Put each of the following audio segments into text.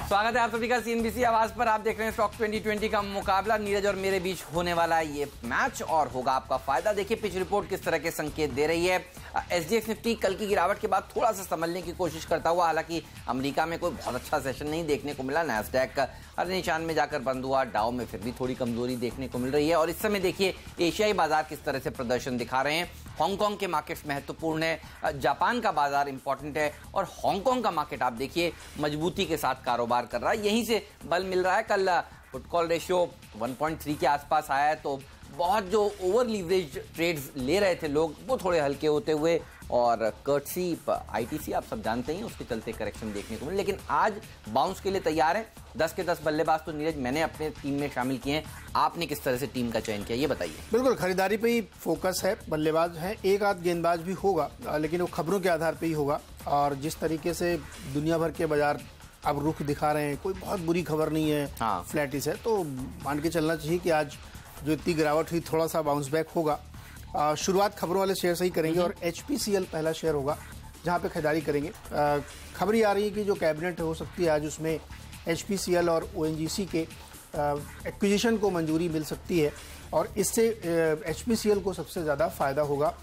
स्वागत है आप सभी का सीएनबीसी आवाज पर। आप देख रहे हैं स्टॉक 2020 का मुकाबला। नीरज और मेरे बीच होने वाला ये मैच और होगा आपका फायदा। देखिए पिच रिपोर्ट किस तरह के संकेत दे रही है। एसजीएक्स निफ्टी कल की गिरावट के बाद थोड़ा सा संभलने की कोशिश करता हुआ, हालांकि अमेरिका में कोई बहुत अच्छा सेशन नहीं देखने को मिला। नैस्डैक हर निशान में जाकर बंद हुआ। डाउ में फिर भी थोड़ी कमजोरी देखने को मिल रही है। और इस समय देखिए एशियाई बाजार किस तरह से प्रदर्शन दिखा रहे हैं। हांगकांग के मार्केट्स महत्वपूर्ण है, जापान का बाजार इंपॉर्टेंट है और हांगकांग का मार्केट आप देखिए मजबूती के साथ कारोबार कर रहा है। यहीं से बल मिल रहा है। कल पुट कॉल रेशियो 1.3 के आसपास आया है, तो बहुत जो ओवर लीवरेज ट्रेड्स ले रहे थे लोग वो थोड़े हल्के होते हुए, और कर्टसी आईटीसी आप सब जानते हैं उसके चलते करेक्शन देखने को मिले। लेकिन आज बाउंस के लिए तैयार है। 10 के 10 बल्लेबाज तो नीरज मैंने अपने टीम में शामिल किए हैं। आपने किस तरह से टीम का चयन किया ये बताइए। बिल्कुल खरीदारी पे ही फोकस है। बल्लेबाज है, एक आध गेंदबाज भी होगा, लेकिन वो खबरों के आधार पे ही होगा। और जिस तरीके से दुनिया भर के बाजार अब रुख दिखा रहे हैं, कोई बहुत बुरी खबर नहीं है, फ्लैटिस है, तो मान के चलना चाहिए कि आज जो इतनी गिरावट हुई थोड़ा सा बाउंस बैक होगा। शुरुआत खबरों वाले शेयर से ही करेंगे और HPCL पहला शेयर होगा जहां पे खरीदारी करेंगे। खबर ये आ रही है कि जो कैबिनेट हो सकती है आज, उसमें HPCL और ONGC के एक्विजिशन को मंजूरी मिल सकती है और इससे HPCL को सबसे ज़्यादा फायदा होगा।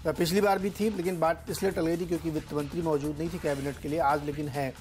पिछली बार भी थी, लेकिन बात इसलिए टल गई थी क्योंकि वित्त मंत्री मौजूद नहीं थी कैबिनेट के लिए। आज लेकिन है,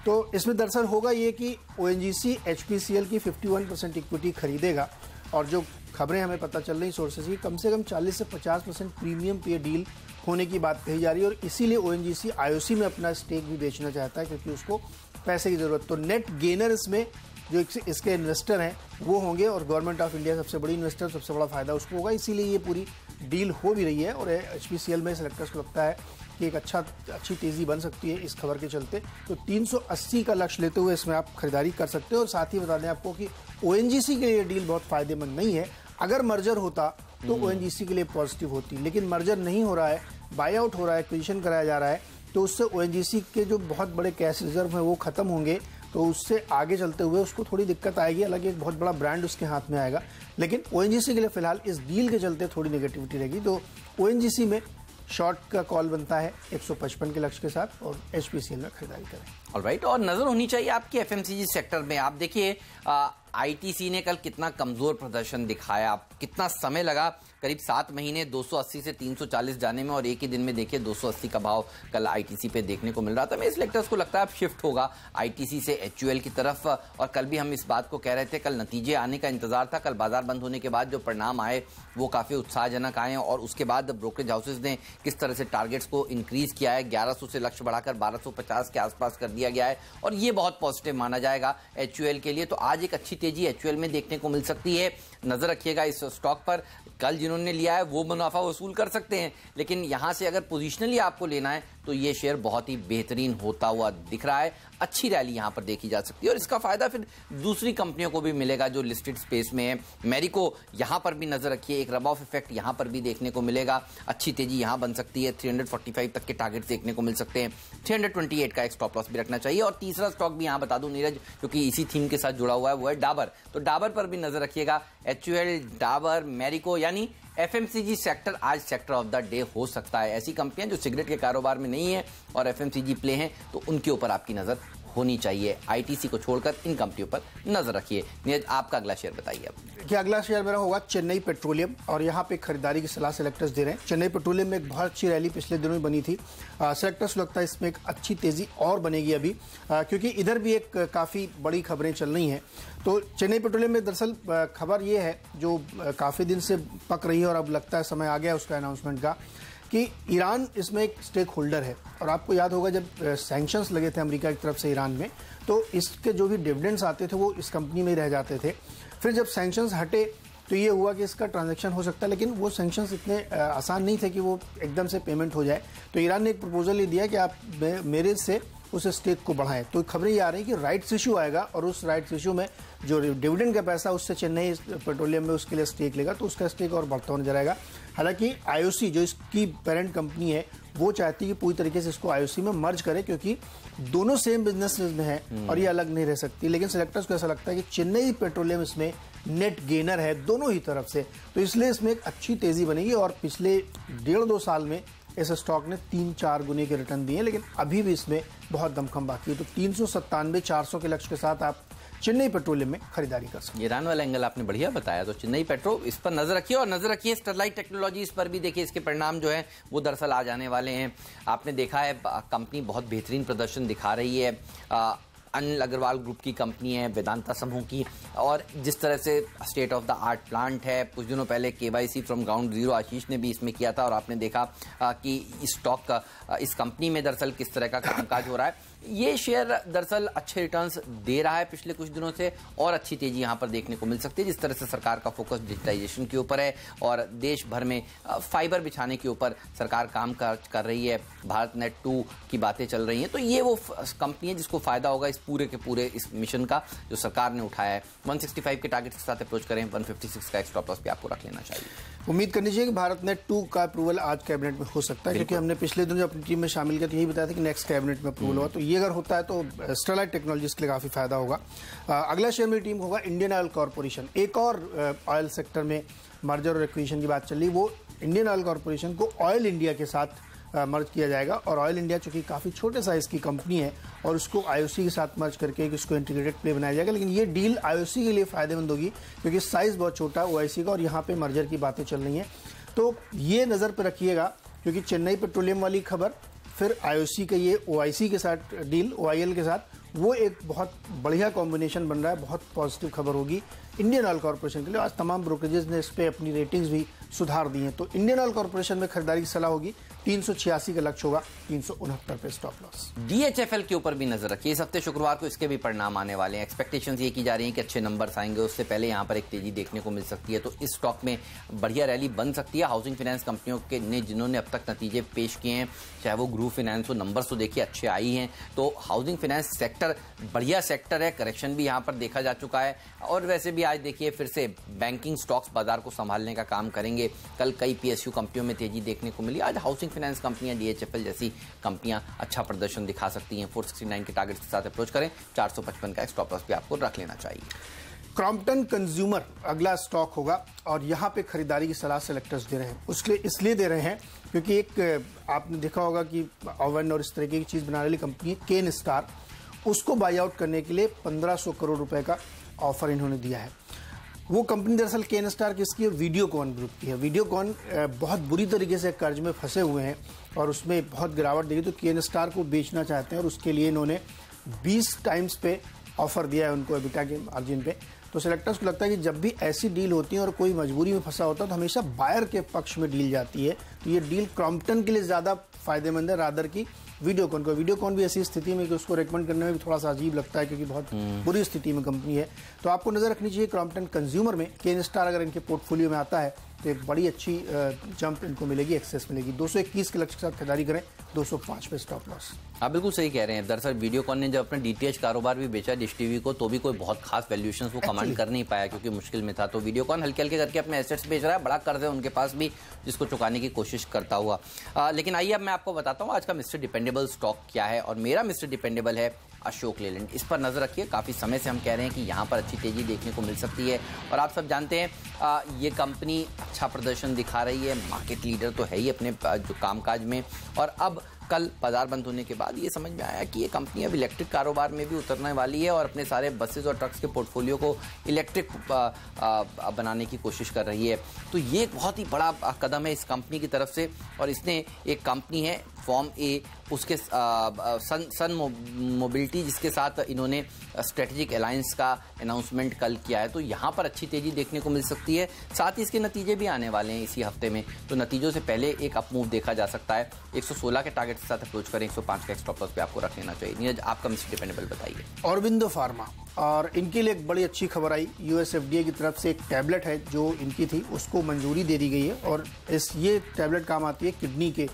तो इसमें दरअसल होगा ये कि ONGC HPCL की 51% इक्विटी खरीदेगा। और जो खबरें हमें पता चल रही सोर्सेज की, कम से कम 40 से 50% प्रीमियम पे डील होने की बात कही जा रही है। और इसीलिए ONGC IOC में अपना स्टेक भी बेचना चाहता है क्योंकि उसको पैसे की जरूरत। तो नेट गेनर इसमें जो इसके इन्वेस्टर हैं वो होंगे और गवर्नमेंट ऑफ इंडिया सबसे बड़ी इन्वेस्टर, सबसे बड़ा फायदा उसको होगा। इसीलिए ये पूरी डील हो भी रही है और HPCL में सेलेक्टर्स को लगता है कि एक अच्छी तेज़ी बन सकती है इस खबर के चलते। तो 380 का लक्ष्य लेते हुए इसमें आप खरीदारी कर सकते हो। और साथ ही बता दें आपको कि ONGC के लिए डील बहुत फायदेमंद नहीं है। अगर मर्जर होता तो ONGC के लिए पॉजिटिव होती, लेकिन मर्जर नहीं हो रहा है, बाय आउट हो रहा है, एक्विजिशन कराया जा रहा है, तो उससे ONGC के जो बहुत बड़े कैश रिजर्व हैं वो खत्म होंगे। तो उससे आगे चलते हुए उसको थोड़ी दिक्कत आएगी। हालांकि एक बहुत बड़ा ब्रांड उसके हाथ में आएगा, लेकिन ONGC के लिए फिलहाल इस डील के चलते थोड़ी नेगेटिविटी रहेगी। तो ONGC में शॉर्ट का कॉल बनता है 155 के लक्ष्य के साथ और HPCL में खरीदारी करें। ऑलराइट, और नजर होनी चाहिए आपकी FMCG सेक्टर में। आप देखिए ITC ने कल कितना कमजोर प्रदर्शन दिखाया, कितना समय लगा, करीब 7 महीने 280 से 340 जाने में, और एक ही दिन में देखिए 280 का भाव कल ITC पे देखने को मिल रहा था। मेरे सेलेक्टर्स को लगता है अब शिफ्ट होगा ITC से HUL की तरफ। और कल भी हम इस बात को कह रहे थे, कल नतीजे आने का इंतजार था। कल बाजार बंद होने के बाद जो परिणाम आए वो काफी उत्साहजनक आए और उसके बाद ब्रोकरेज हाउसेज ने किस तरह से टारगेट्स को इंक्रीज किया है। 1100 से लक्ष्य बढ़ाकर 1250 के आसपास कर दिया गया है और ये बहुत पॉजिटिव माना जाएगा HUL के लिए। तो आज एक अच्छी तेजी HUL में देखने को मिल सकती है। नजर रखिएगा इस स्टॉक पर। कल जिन्होंने लिया है वो मुनाफा वसूल कर सकते हैं, लेकिन यहां से अगर पोजिशनली आपको लेना है तो ये शेयर बहुत ही बेहतरीन होता हुआ दिख रहा है। अच्छी रैली यहां पर देखी जा सकती है और इसका फायदा फिर दूसरी कंपनियों को भी मिलेगा जो लिस्टेड स्पेस में है। मैरिको यहां पर भी नजर रखिए, एक रब ऑफ इफेक्ट यहां पर भी देखने को मिलेगा। अच्छी तेजी यहां बन सकती है। 345 तक के टारगेट देखने को मिल सकते हैं। 328 का एक स्टॉप लॉस भी रखना चाहिए। और तीसरा स्टॉक भी यहां बता दूं नीरज, क्योंकि इसी थीम के साथ जुड़ा हुआ है, वो है डाबर। तो डाबर पर भी नजर रखिएगा। HUL, डाबर, मैरिको, यानी FMCG सेक्टर आज सेक्टर ऑफ द डे हो सकता है। ऐसी कंपनियां जो सिगरेट के कारोबार में नहीं है और FMCG प्ले हैं, तो उनके ऊपर आपकी नजर होनी चाहिए। ITC को छोड़कर इन कंपनियों पर नजर रखिए। नीरज आपका अगला शेयर बताइए। अब कि अगला शेयर मेरा होगा चेन्नई पेट्रोलियम और यहाँ पे खरीदारी की सलाह सेलेक्टर्स दे रहे हैं। चेन्नई पेट्रोलियम में एक बहुत अच्छी रैली पिछले दिनों में बनी थी। सेलेक्टर्स को लगता है इसमें एक अच्छी तेजी और बनेगी अभी, क्योंकि इधर भी एक काफ़ी बड़ी खबरें चल रही हैं। तो चेन्नई पेट्रोलियम में दरअसल खबर ये है जो काफ़ी दिन से पक रही है और अब लगता है समय आ गया उसका अनाउंसमेंट का, कि ईरान इसमें एक स्टेक होल्डर है। और आपको याद होगा जब सैंक्शंस लगे थे अमेरिका की तरफ से ईरान में, तो इसके जो भी डिविडेंड्स आते थे वो इस कंपनी में ही रह जाते थे। फिर जब सैंक्शंस हटे तो ये हुआ कि इसका ट्रांजैक्शन हो सकता है, लेकिन वो सैंक्शंस इतने आसान नहीं थे कि वो एकदम से पेमेंट हो जाए। तो ईरान ने एक प्रपोजल ये दिया कि आप मेरे से उस स्टेक को बढ़ाएं। तो खबरें ये आ रही है कि राइट्स इशू आएगा और उस राइट्स इशू में जो डिविडेंड का पैसा उससे चेन्नई पेट्रोलियम में उसके लिए स्टेक लेगा, तो उसका स्टेक और बढ़ता होने जाएगा। हालांकि IOC जो इसकी पेरेंट कंपनी है वो चाहती है कि पूरी तरीके से इसको IOC में मर्ज करे, क्योंकि दोनों सेम बिजनेस में है और ये अलग नहीं रह सकती। लेकिन सेलेक्टर्स को ऐसा लगता है कि चेन्नई पेट्रोलियम इसमें नेट गेनर है दोनों ही तरफ से, तो इसलिए इसमें एक अच्छी तेजी बनेगी। और पिछले 1.5-2 साल में इस स्टॉक ने 3-4 गुने के रिटर्न दिए, लेकिन अभी भी इसमें बहुत दमखम बाकी है। तो 397-400 के लक्ष्य के साथ आप चेन्नई पेट्रोलियम में खरीदारी कर सकते हैं। ईरान वाला एंगल आपने बढ़िया बताया, तो चेन्नई पेट्रो इस पर नजर रखिए, और नजर रखिए स्टरलाइट टेक्नोलॉजीज पर भी। देखिए इसके परिणाम जो है वो दरअसल आ जाने वाले हैं। आपने देखा है कंपनी बहुत बेहतरीन प्रदर्शन दिखा रही है। अनिल अग्रवाल ग्रुप की कंपनी है, वेदांता समूह की, और जिस तरह से state of the art plant है। कुछ दिनों पहले KYC फ्रॉम ग्राउंड जीरो आशीष ने भी इसमें किया था, और आपने देखा कि इस स्टॉक का इस कंपनी में दरअसल किस तरह का कामकाज हो रहा है। ये शेयर दरअसल अच्छे रिटर्न्स दे रहा है पिछले कुछ दिनों से, और अच्छी तेजी यहाँ पर देखने को मिल सकती है, जिस तरह से सरकार का फोकस डिजिटाइजेशन के ऊपर है और देश भर में फाइबर बिछाने के ऊपर सरकार काम कर रही है। भारत नेट 2 की बातें चल रही हैं, तो ये वो कंपनी है जिसको फायदा होगा इस पूरे के पूरे इस मिशन का जो सरकार ने उठाया है। 165 के टारगेट के साथ अप्रोच करें, 156 का स्टॉप लॉस भी आपको रख लेना चाहिए। उम्मीद करनी चाहिए कि भारत नेट 2 का अप्रूवल आज कैबिनेट में हो सकता है, क्योंकि हमने पिछले दिनों जो अपनी टीम में शामिल किया था यही बताया था कि नेक्स्ट कैबिनेट में अप्रूवल होगा। तो ये अगर होता है तो स्टरलाइट टेक्नोलॉजीज के लिए काफी फायदा होगा। अगला शेयर मेरी टीम होगा इंडियन ऑयल कॉर्पोरेशन। एक और ऑयल सेक्टर में मर्जर और एक्विजिशन की बात चल रही, वो इंडियन ऑयल कॉर्पोरेशन को ऑयल इंडिया के साथ मर्ज किया जाएगा। और ऑयल इंडिया चूंकि काफ़ी छोटे साइज की कंपनी है और उसको IOC के साथ मर्ज करके इसको इंटीग्रेटेड प्ले बनाया जाएगा, लेकिन ये डील IOC के लिए फायदेमंद होगी क्योंकि साइज बहुत छोटा है OIC का, और यहाँ पे मर्जर की बातें चल रही हैं। तो ये नज़र पर रखिएगा, क्योंकि चेन्नई पेट्रोलियम वाली खबर, फिर IOC का ये OIC के साथ डील, OIL के साथ, वो एक बहुत बढ़िया कॉम्बिनेशन बन रहा है। बहुत पॉजिटिव खबर होगी इंडियन ऑयल कॉर्पोरेशन के लिए। आज तमाम ब्रोकरेजेस ने इस पे अपनी रेटिंग्स भी सुधार दी हैं। तो इंडियन ऑयल कॉर्पोरेशन में खरीदारी की सलाह होगी। 386 का लक्ष्य होगा, 369 पे स्टॉप लॉस। DHFL के ऊपर भी नजर रखिए। इस हफ्ते शुक्रवार को इसके भी परिणाम आने वाले हैं। एक्सपेक्टेशंस ये की जा रही हैं कि अच्छे नंबर्स आएंगे, उससे पहले यहाँ पर एक तेजी देखने को मिल सकती है। तो इस स्टॉक में बढ़िया रैली बन सकती है। हाउसिंग फाइनेंस कंपनियों के ने जिन्होंने अब तक नतीजे पेश किए हैं, चाहे वो ग्रुप फाइनेंस हो, नंबर्स तो देखिए अच्छे आई हैं। तो हाउसिंग फाइनेंस सेक्टर बढ़िया सेक्टर है, करेक्शन भी यहाँ पर देखा जा चुका है। और वैसे भी आज देखिए फिर से बैंकिंग स्टॉक्स बाजार को संभालने का काम करेंगे। कल कई PSU कंपनियों में तेजी देखने को मिली, आज हाउसिंग फाइनेंस कंपनियां DHFL जैसी कंपनियां अच्छा प्रदर्शन दिखा सकती हैं। 469 के टारगेट के साथ अप्रोच करें, 455 का स्टॉप लॉस भी आपको रख लेना चाहिए। क्रॉम्पटन कंज्यूमर अगला स्टॉक होगा, और यहाँ पे खरीदारी की सलाह सेलेक्टर्स दे रहे हैं। उसके इसलिए दे रहे हैं क्योंकि एक आपने देखा होगा कि ओवन और इस तरीके की चीज़ बनाने वाली कंपनी केन स्टार, उसको बाई आउट करने के लिए 1500 करोड़ रुपए का ऑफर इन्होंने दिया है। वो कंपनी दरअसल केन स्टार किसकी है? वीडियोकॉन ग्रुप की है। वीडियोकॉन बहुत बुरी तरीके से कर्ज में फंसे हुए हैं और उसमें बहुत गिरावट देखी, तो केन स्टार को बेचना चाहते हैं और उसके लिए इन्होंने 20 टाइम्स पे ऑफर दिया है उनको एबिटा के मार्जिन पे। तो सेलेक्टर्स को लगता है कि जब भी ऐसी डील होती है और कोई मजबूरी में फंसा होता है तो हमेशा बायर के पक्ष में डील जाती है। तो ये डील क्रॉम्पटन के लिए ज़्यादा फायदेमंद है रादर की वीडियोकॉन को। वीडियोकॉन भी ऐसी स्थिति में कि उसको रेकमेंड करने में भी थोड़ा सा अजीब लगता है क्योंकि बहुत बुरी स्थिति में कंपनी है। तो आपको नजर रखनी चाहिए क्रॉम्पटन कंज्यूमर में। केन स्टार अगर इनके पोर्टफोलियो में आता है तो एक बड़ी अच्छी जंप इनको मिलेगी, एक्सेस मिलेगी। 221 के लक्ष्य के साथ खरीदारी करें, 205 पे स्टॉप लॉस। आप बिल्कुल सही कह रहे हैं। दरअसल वीडियोकॉन ने जब अपने DTH कारोबार भी बेचा डिश टीवी को, तो भी कोई बहुत खास वैल्यूएशंस वो कमांड कर नहीं पाया क्योंकि मुश्किल में था। तो वीडियोकॉन हल्के हल्के करके अपने एसेट्स बेच रहा है, बड़ा कर्ज है उनके पास भी जिसको चुकाने की कोशिश करता हुआ। लेकिन आइए अब मैं आपको बताता हूँ आज का मिस्टर डिपेंडेबल स्टॉक क्या है, और मेरा मिस्टर डिपेंडेबल है अशोक लेलैंड। इस पर नजर रखिए। काफी समय से हम कह रहे हैं कि यहाँ पर अच्छी तेजी देखने को मिल सकती है, और आप सब जानते हैं ये कंपनी अच्छा प्रदर्शन दिखा रही है, मार्केट लीडर तो है ही अपने जो कामकाज में। और अब कल बाजार बंद होने के बाद ये समझ में आया कि ये कंपनी अब इलेक्ट्रिक कारोबार में भी उतरने वाली है और अपने सारे बसेस और ट्रक्स के पोर्टफोलियो को इलेक्ट्रिक बनाने की कोशिश कर रही है। तो ये एक बहुत ही बड़ा कदम है इस कंपनी की तरफ से। और इसने एक कंपनी है फॉर्म ए, उसके सन मोबिलिटी, जिसके साथ इन्होंने स्ट्रेटेजिक अलायंस का अनाउंसमेंट कल किया है। तो यहाँ पर अच्छी तेजी देखने को मिल सकती है। साथ ही इसके नतीजे भी आने वाले हैं इसी हफ्ते में, तो नतीजों से पहले एक अप मूव देखा जा सकता है। 116 के टारगेट के साथ अप्रोच करें, 105 का स्टॉप लॉस पे आपको रख लेना चाहिए। नीरज, आपका मिस्टर डिपेंडेबल बताइए। ऑरोबिंदो फार्मा, और इनके लिए एक बड़ी अच्छी खबर आई। US FDA की तरफ से एक टैबलेट है जो इनकी थी, उसको मंजूरी दे दी गई है, और ये टैबलेट काम आती है किडनी के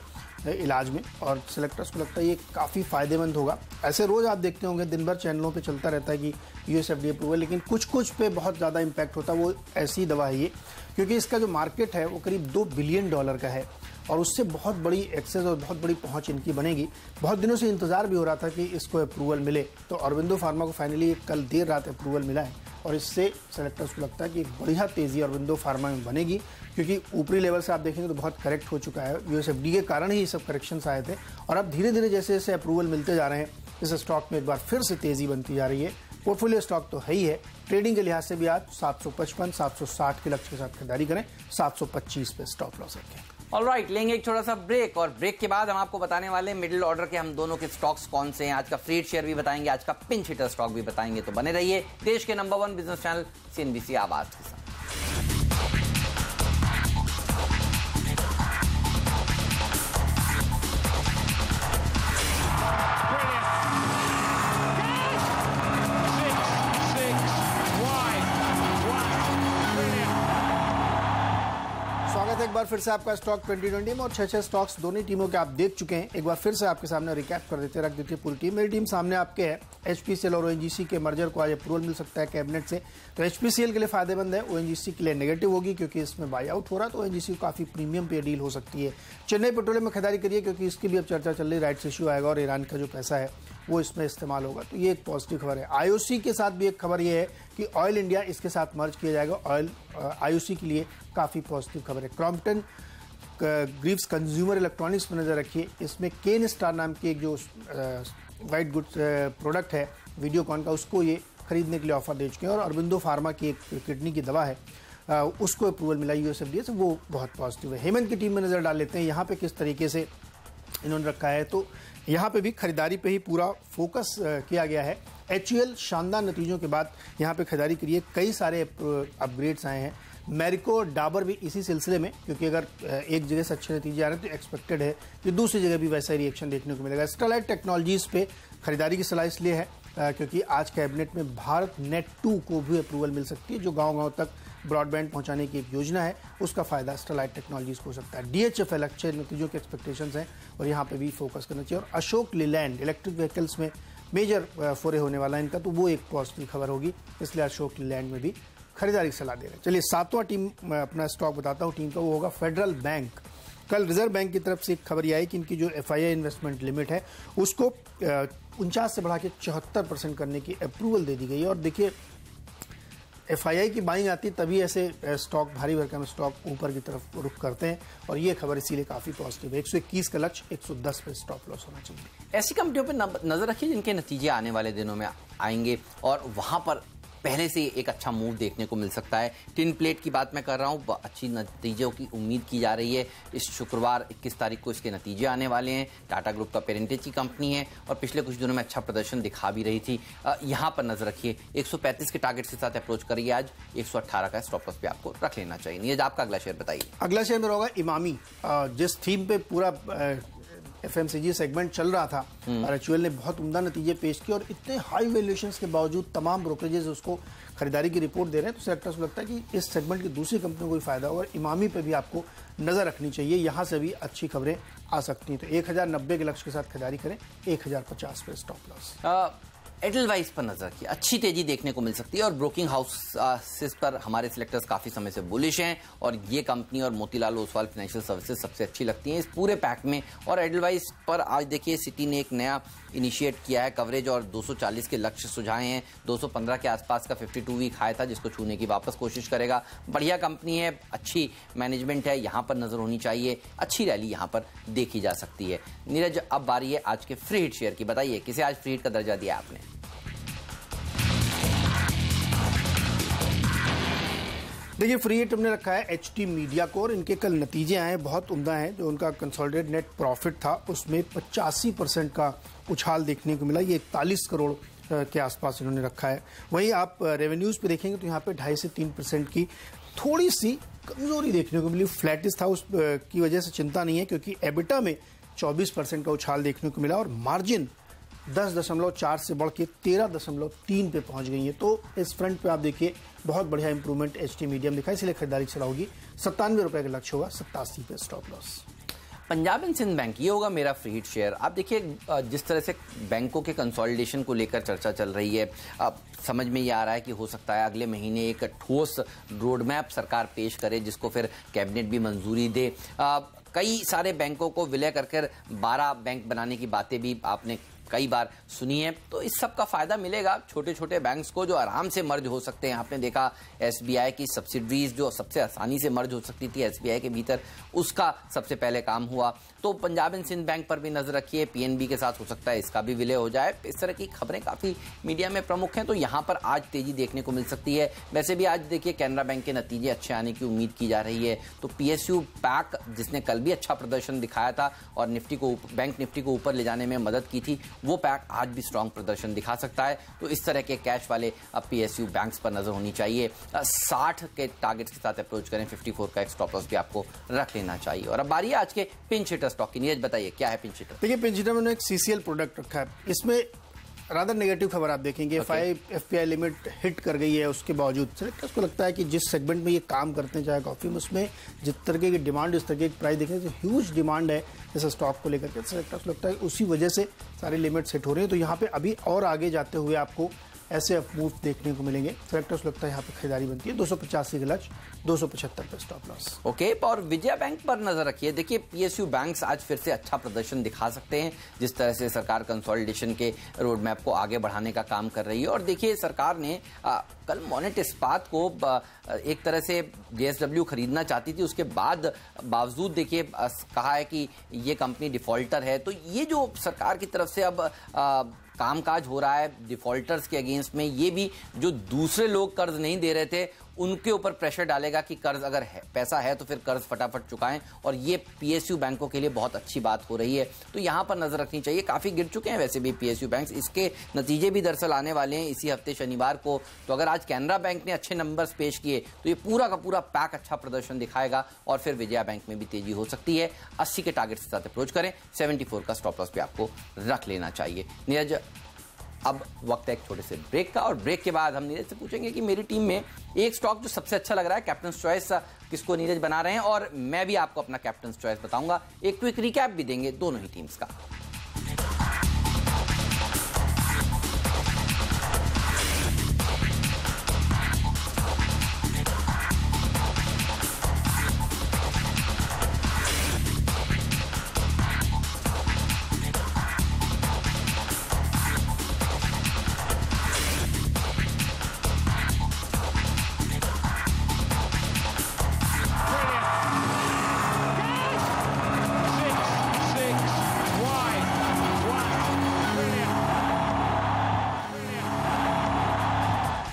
इलाज में, और सेलेक्टर्स को लगता है ये काफ़ी फायदेमंद होगा। ऐसे रोज आप देखते होंगे दिन भर चैनलों पे चलता रहता है कि US FDA अप्रूवल, लेकिन कुछ कुछ पे बहुत ज़्यादा इम्पैक्ट होता है। वो ऐसी दवा है ये, क्योंकि इसका जो मार्केट है वो करीब $2 बिलियन का है और उससे बहुत बड़ी एक्सेस और बहुत बड़ी पहुंच इनकी बनेगी। बहुत दिनों से इंतजार भी हो रहा था कि इसको अप्रूवल मिले, तो ऑरोबिंदो फार्मा को फाइनली कल देर रात अप्रूवल मिला है और इससे सेलेक्टर्स को लगता है कि बढ़िया तेज़ी ऑरोबिंदो फार्मा में बनेगी, क्योंकि ऊपरी लेवल से आप देखेंगे तो बहुत करेक्ट हो चुका है। यूएसएफडी के कारण ही ये सब करेक्शंस आए थे और अब धीरे धीरे जैसे जैसे अप्रूवल मिलते जा रहे हैं इस स्टॉक में एक बार फिर से तेज़ी बनती जा रही है। पोर्टफोलियो स्टॉक तो है ही है। ट्रेडिंग के लिहाज से भी आज 755, 760 के लक्ष्य के साथ खरीदारी करें, 725 पे स्टॉप लॉस रखें। ऑलराइट, लेंगे एक छोटा सा ब्रेक और ब्रेक के बाद हम आपको बताने वाले मिडिल ऑर्डर के हम दोनों के स्टॉक्स कौन से हैं। आज का फ्रीड शेयर भी बताएंगे, आज का पिंच हिटर स्टॉक भी बताएंगे, तो बने रहिए देश के नंबर 1 बिजनेस चैनल CNBC आवाज के साथ। एक बार फिर से आपका स्टॉक 2020 में और 6 स्टॉक्स दोनों टीमों के आप देख चुके हैं। एक बार फिर से आपके सामने रिकैप कर देते, रख देते पूरी टीम। मेरी टीम सामने आपके है। HPCL और ONGC के मर्जर को आज अप्रूवल मिल सकता है कैबिनेट से, तो HPCL के लिए फायदेमंद है, ONGC के लिए नेगेटिव होगी क्योंकि इसमें बाई आउट हो रहा है, तो ONGC को काफी प्रीमियम पे डील हो सकती है। चेन्नई पेट्रोलियम में खरीदारी करिए क्योंकि इसकी भी अब चर्चा चल रही, राइट्स इश्यू आएगा और ईरान का जो पैसा है वो इसमें इस्तेमाल होगा, तो ये एक पॉजिटिव खबर है। IOC के साथ भी एक खबर ये है कि ऑयल इंडिया इसके साथ मर्ज किया जाएगा। ऑयल IOC के लिए काफी पॉजिटिव खबर है। क्रॉम्पटन ग्रीव्स कंज्यूमर इलेक्ट्रॉनिक्स में नजर रखिए, इसमें केन स्टार नाम की एक जो वाइट गुड्स प्रोडक्ट है वीडियोकॉन का, उसको ये खरीदने के लिए ऑफर दे चुके हैं। और ऑरोबिंदो फार्मा की एक किडनी की दवा है उसको अप्रूवल मिला USFDA से, वो बहुत पॉजिटिव है। हेमंत की टीम में नजर डाल लेते हैं यहाँ पे किस तरीके से इन्होंने रखा है, तो यहाँ पे भी खरीदारी पे ही पूरा फोकस किया गया है। HUL शानदार नतीजों के बाद यहाँ पे खरीदारी के लिए कई सारे अपग्रेड्स आए हैं। मैरिको डाबर भी इसी सिलसिले में, क्योंकि अगर एक जगह से अच्छे नतीजे आ रहे हैं तो एक्सपेक्टेड है कि दूसरी जगह भी वैसा ही रिएक्शन देखने को मिलेगा। स्टरलाइट टेक्नोलॉजीज पे खरीदारी की सलाह इसलिए है क्योंकि आज कैबिनेट में भारत नेट 2 को भी अप्रूवल मिल सकती है, जो गांव-गांव तक ब्रॉडबैंड पहुंचाने की एक योजना है, उसका फायदा स्टरलाइट टेक्नोलॉजीज को हो सकता है। DHFL अच्छे नतीजों के एक्सपेक्टेशंस हैं और यहाँ पे भी फोकस करना चाहिए। और अशोक लीलैंड इलेक्ट्रिक व्हीकल्स में मेजर फोरे होने वाला है इनका, तो वो एक पॉजिटिव खबर होगी, इसलिए अशोक लीलैंड में भी खरीदारी की सलाह दे रहे हैं। चलिए 7वां टीम मैं अपना स्टॉक बताता हूँ टीम का, वो होगा फेडरल बैंक। कल रिजर्व बैंक की तरफ से एक खबर आई कि इनकी जो FII इन्वेस्टमेंट लिमिट है उसको 49 से बढ़ा के 74% करने की अप्रूवल दे दी गई है। और देखिए FII की बाइंग आती तभी ऐसे स्टॉक भारी भरकम स्टॉक ऊपर की तरफ रुख करते हैं और ये खबर इसीलिए काफी पॉजिटिव है। 121 का लक्ष्य 110 पे स्टॉप लॉस होना चाहिए। ऐसी कंपनियों पर नजर रखिए जिनके नतीजे आने वाले दिनों में आएंगे और वहां पर पहले से एक अच्छा मूव देखने को मिल सकता है। टिन प्लेट की बात मैं कर रहा हूँ, अच्छी नतीजों की उम्मीद की जा रही है। इस शुक्रवार 21 तारीख को इसके नतीजे आने वाले हैं। टाटा ग्रुप का पेरेंटेज की कंपनी है और पिछले कुछ दिनों में अच्छा प्रदर्शन दिखा भी रही थी। यहाँ पर नजर रखिए, 135 के टारगेट के साथ अप्रोच करिए। आज 118 का स्टॉप लॉस पे आपको रख लेना चाहिए। नीरज, आपका अगला शेयर बताइए। अगला शेयर में होगा इमामी। जिस थीम पे पूरा FMCG सेगमेंट चल रहा था और HUL ने बहुत उम्दा नतीजे पेश किए और इतने हाई वैल्यूएशंस के बावजूद तमाम ब्रोकरेजेस उसको खरीदारी की रिपोर्ट दे रहे हैं, तो सेलेक्टर्स को लगता है कि इस सेगमेंट की दूसरी कंपनियों को भी फायदा होगा और इमामी पे भी आपको नजर रखनी चाहिए। यहाँ से भी अच्छी खबरें आ सकती हैं, तो 1090 के लक्ष्य के साथ खरीदारी करें, 1050 पे स्टॉप लॉस। एडलवाइस पर नजर रखिए, अच्छी तेजी देखने को मिल सकती है और ब्रोकिंग हाउसेस पर हमारे सिलेक्टर्स काफी समय से बुलिश हैं और ये कंपनी और मोतीलाल ओसवाल फाइनेंशियल सर्विसेज सबसे अच्छी लगती हैं इस पूरे पैक में। और एडलवाइस पर आज देखिए सिटी ने एक नया इनिशिएट किया है कवरेज और 240 के लक्ष्य सुझाए हैं। 215 के आसपास का 52 वीक हाई था जिसको छूने की वापस कोशिश करेगा। बढ़िया कंपनी है, अच्छी मैनेजमेंट है, यहाँ पर नजर होनी चाहिए। अच्छी रैली यहाँ पर देखी जा सकती है। नीरज, अब बारी है आज के फ्री हिट शेयर की। बताइए किसे आज फ्री हिट का दर्जा दिया आपने? देखिए फ्री हिट हमने रखा है HT मीडिया को और इनके कल नतीजे आए बहुत उम्दा हैं। जो उनका कंसोलिडेटेड नेट प्रॉफिट था उसमें 85% का उछाल देखने को मिला। ये 41 करोड़ के आसपास इन्होंने रखा है। वहीं आप रेवेन्यूज पे देखेंगे तो यहाँ पे 2.5 से 3% की थोड़ी सी कमजोरी देखने को मिली। फ्लैटिस था, उस की वजह से चिंता नहीं है क्योंकि एबिटा में 24% का उछाल देखने को मिला और मार्जिन 10.4 से बढ़ के 13.3 पे पहुंच गई है। तो इस फ्रंट पे आप देखिए बहुत बढ़िया इंप्रूवमेंट HT मीडियम दिखा, इसलिए खरीदारी चला होगी। 97 रुपए का लक्ष्य होगा, 87 पे stop loss. Punjab and Sind bank, ये होगा मेरा फ्री हिट शेयर। आप देखिए जिस तरह से बैंकों के कंसोलिडेशन को लेकर चर्चा चल रही है, अब समझ में ये आ रहा है कि हो सकता है अगले महीने एक ठोस रोड मैप सरकार पेश करे जिसको फिर कैबिनेट भी मंजूरी दे। कई सारे बैंकों को विलय कर 12 बैंक बनाने की बातें भी आपने कई बार सुनी है। तो इस सब का फायदा मिलेगा छोटे छोटे बैंक्स को जो आराम से मर्ज हो सकते हैं। आपने देखा एसबीआई की सब्सिडरीज जो सबसे आसानी से मर्ज हो सकती थी एसबीआई के भीतर, उसका सबसे पहले काम हुआ। तो पंजाब एंड सिंध बैंक पर भी नजर रखिए, पीएनबी के साथ हो सकता है इसका भी विलय हो जाए। इस तरह की खबरें काफी मीडिया में प्रमुख हैं, तो यहां पर आज तेजी देखने को मिल सकती है। वैसे भी आज देखिए कैनरा बैंक के नतीजे अच्छे आने की उम्मीद की जा रही है। तो पीएसयू पैक जिसने कल भी अच्छा प्रदर्शन दिखाया था और बैंक निफ्टी को ऊपर ले जाने में मदद की थी, वो पैक आज भी स्ट्रॉन्ग प्रदर्शन दिखा सकता है। तो इस तरह के कैश वाले पीएसयू बैंक्स पर नजर होनी चाहिए। 60 के टारगेट्स के साथ अप्रोच करें, 54 का एक स्टॉप लॉस भी आपको रख लेना चाहिए। और अब बारी है आज के पिंच हिटर स्टॉक की। नीरज बताइए क्या है पिंच हिटर? देखिए पिंच हिटर में एक सीसीएल प्रोडक्ट रखा है, इसमें रादर नेगेटिव खबर आप देखेंगे। 5 एफपीआई लिमिट हिट कर गई है, उसके बावजूद सेलेक्टर्स को लगता है कि जिस सेगमेंट में ये काम करते हैं चाहे कॉफी में, उसमें जिस तरह की डिमांड इस तरह की प्राइस देखें तो ह्यूज डिमांड है जैसे स्टॉक को लेकर के। सेलेक्टर्स को लगता है उसी वजह से सारे लिमिट्स हिट हो रहे हैं। तो यहाँ पे अभी और आगे जाते हुए आपको ऐसे अप मूव देखने को मिलेंगे। सेलेक्टर्स लगता है यहाँ पे खरीदारी बनती है। 285 के लक्ष्य, 275 पे स्टॉप लॉस। ओके, और विजया बैंक पर नजर रखिए। देखिए पीएसयू बैंक्स आज फिर से अच्छा प्रदर्शन दिखा सकते हैं जिस तरह से सरकार कंसोलिडेशन के रोड मैप को आगे बढ़ाने का काम कर रही है। और देखिए सरकार ने कल मोनेट इस्पात को एक तरह से जेएसडब्ल्यू खरीदना चाहती थी, उसके बाद बावजूद देखिए कहा है कि ये कंपनी डिफॉल्टर है। तो ये जो सरकार की तरफ से अब कामकाज हो रहा है डिफॉल्टर्स के अगेंस्ट में, ये भी जो दूसरे लोग कर्ज नहीं दे रहे थे उनके ऊपर प्रेशर डालेगा कि कर्ज अगर है, पैसा है तो फिर कर्ज फटाफट चुकाएं। और ये पीएसयू बैंकों के लिए बहुत अच्छी बात हो रही है, तो यहां पर नजर रखनी चाहिए। काफी गिर चुके हैं वैसे भी पीएसयू बैंक्स, इसके नतीजे भी दरअसल आने वाले हैं इसी हफ्ते शनिवार को। तो अगर आज कैनरा बैंक ने अच्छे नंबर्स पेश किए तो ये पूरा का पूरा पैक अच्छा प्रदर्शन दिखाएगा और फिर विजया बैंक में भी तेजी हो सकती है। 80 के टारगेट के साथ अप्रोच करें, 74 का स्टॉप लॉस भी आपको रख लेना चाहिए। नीरज अब वक्त है एक छोटे से ब्रेक का, और ब्रेक के बाद हम नीरज से पूछेंगे कि मेरी टीम में एक स्टॉक जो सबसे अच्छा लग रहा है, कैप्टन चॉइस किसको नीरज बना रहे हैं, और मैं भी आपको अपना कैप्टन चॉइस बताऊंगा। एक क्विक रिकैप भी देंगे दोनों ही टीम्स का।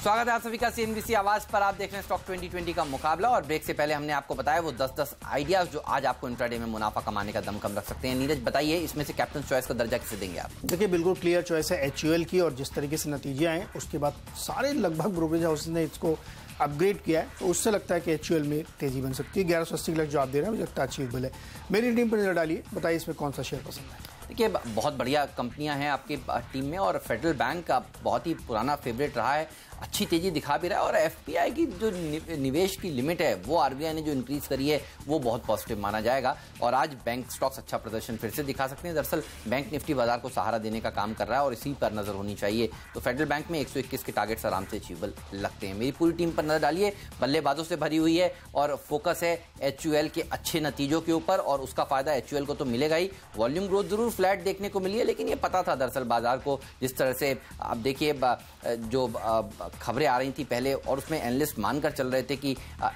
स्वागत है आप सभी का सीएनबीसी आवाज पर। आप देख रहे हैं स्टॉक 2020 का मुकाबला, और ब्रेक से पहले हमने आपको बताया वो 10-10 आइडियाज जो आज आपको इंट्राडे में मुनाफा कमाने का दम कम रख सकते हैं। नीरज बताइए इसमें से कैप्टन चॉइस का दर्जा किसे देंगे आप? देखिए बिल्कुल क्लियर चॉइस है एचयूएल की, और जिस तरीके से नतीजे आए उसके बाद सारे लगभग ब्रोकरेज हाउस ने इसको अपग्रेड किया है, तो उससे लगता है कि एचयूएल में तेजी बन सकती है। 1180 के लक्ष्य जो आप दे रहे हैं मुझे लगता है अचीवेबल है। मेरी टीम पर नजर डालिए, बताइए इसमें कौन सा शेयर पसंद है। देखिए बहुत बढ़िया कंपनियां हैं आपकी टीम में, और फेडरल बैंक का बहुत ही पुराना फेवरेट रहा है, अच्छी तेजी दिखा भी रहा है। और एफपीआई की जो निवेश की लिमिट है वो आरबीआई ने जो इंक्रीज करी है वो बहुत पॉजिटिव माना जाएगा, और आज बैंक स्टॉक्स अच्छा प्रदर्शन फिर से दिखा सकते हैं। दरअसल बैंक निफ्टी बाजार को सहारा देने का काम कर रहा है और इसी पर नजर होनी चाहिए। तो फेडरल बैंक में 121 के टारगेट्स आराम से अचीवेबल लगते हैं। मेरी पूरी टीम पर नजर डालिए, बल्लेबाजों से भरी हुई है और फोकस है एचयूएल के अच्छे नतीजों के ऊपर, और उसका फायदा एचयूएल को तो मिलेगा ही। वॉल्यूम ग्रोथ जरूर फ्लैट देखने को मिली है, लेकिन ये पता था दरअसल बाजार को, जिस तरह से आप देखिए जो खबरें आ रही थी पहले, और उसमें एनालिस्ट मानकर चल रहे थे कि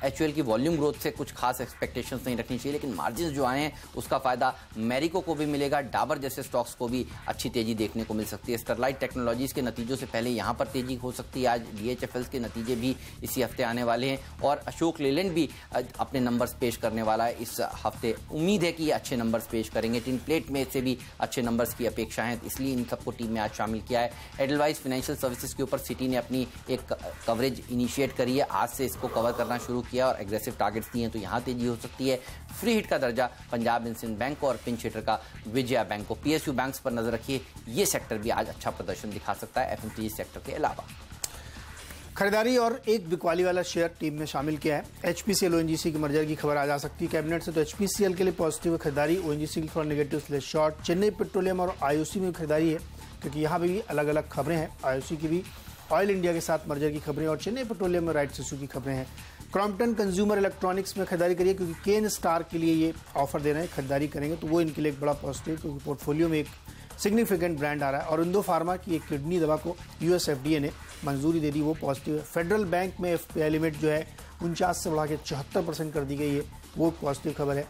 एचयूएल की वॉल्यूम ग्रोथ से कुछ खास एक्सपेक्टेशंस नहीं रखनी चाहिए, लेकिन मार्जिन जो आए हैं उसका फायदा मैरिको को भी मिलेगा। डाबर जैसे स्टॉक्स को भी अच्छी तेजी देखने को मिल सकती है। स्टरलाइट टेक्नोलॉजीज के नतीजों से पहले यहां पर तेजी हो सकती है। आज डीएचएफएल के नतीजे भी इसी हफ्ते आने वाले हैं, और अशोक लेलैंड भी अपने नंबर्स पेश करने वाला है इस हफ्ते। उम्मीद है कि ये अच्छे नंबर्स पेश करेंगे। टिन प्लेट में से भी अच्छे नंबर्स की अपेक्षा है, इसलिए इन सबको टीम में आज शामिल किया है। एडलवाइज फाइनेंशियल सर्विसेज के ऊपर सिटी ने अपनी एक कवरेज इनिशिएट करी है, आज से इसको कवर करना शुरू किया और एग्रेसिव टारगेट्स दिए हैं, तो यहां तेजी हो सकती है। फ्री हिट का दर्जा पंजाब एंड सिंध बैंक को, और पिंच हिटर का विजया बैंक को। पीएसयू बैंक्स पर नजर रखिए, ये सेक्टर भी आज अच्छा प्रदर्शन दिखा सकता है एफएमसीजी सेक्टर के अलावा। खरीदारी और एक बिकवाली वाला शेयर टीम में शामिल किया है। एचपीसीएल ओएनजीसी की मर्जर की खबर आ जा सकती है कैबिनेट से, तो एचपीसीएल के लिए पॉजिटिव है खरीदारी, ओएनजीसी के लिए नेगेटिव शॉर्ट। चेन्नई पेट्रोलियम और आईओसी में खरीदारी है, क्योंकि यहाँ भी अलग अलग खबरें हैं। आईओसी की भी ऑयल इंडिया के साथ मर्जर की खबरें और चेन्नई पेट्रोलियम में राइट्स इशू की खबरें हैं। क्रॉम्पटन कंज्यूमर इलेक्ट्रॉनिक्स में खरीदारी करिए, क्योंकि केन स्टार के लिए ये ऑफर दे रहे हैं, खरीदारी करेंगे तो वो इनके लिए एक बड़ा पॉजिटिव, क्योंकि पोर्टफोलियो में एक सिग्निफिकेंट ब्रांड आ रहा है। और इंदो फार्मा की एक किडनी दवा को यूएस एफडीए ने मंजूरी दे दी, वो पॉजिटिव है। फेडरल बैंक में एफपीआई लिमिट जो है 49 से बढ़ा के 74% कर दी गई है, वो पॉजिटिव खबर है।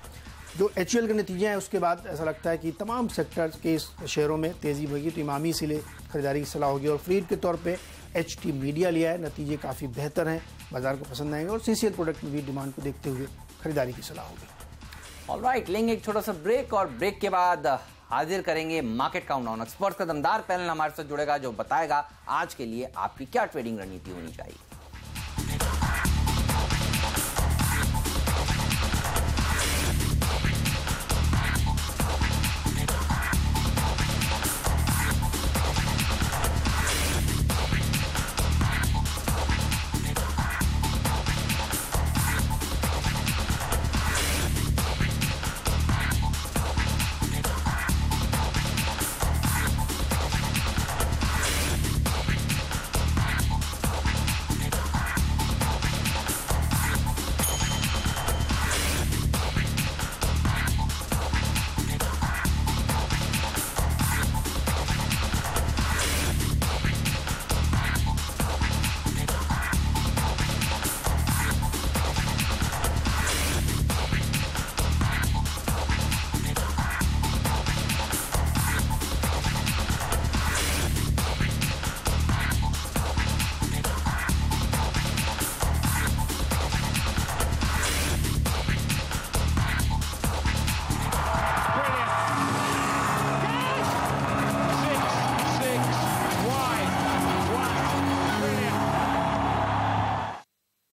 जो एचयूएल के नतीजे हैं उसके बाद ऐसा लगता है कि तमाम सेक्टर्स के शेयरों में तेजी होगी, तो इमामी इसीलिए खरीदारी की सलाह होगी। और फ्रीड के तौर पे एचटी मीडिया लिया है, नतीजे काफ़ी बेहतर हैं, बाजार को पसंद आएंगे और सीसीएल प्रोडक्ट में भी डिमांड को देखते हुए खरीदारी की सलाह होगी। ऑलराइट, लेंगे एक छोटा सा ब्रेक और ब्रेक के बाद हाजिर करेंगे मार्केट काउंटडाउन। एक्सपर्ट्स का दमदार पैनल हमारे साथ जुड़ेगा जो बताएगा आज के लिए आपकी क्या ट्रेडिंग रणनीति होनी चाहिए।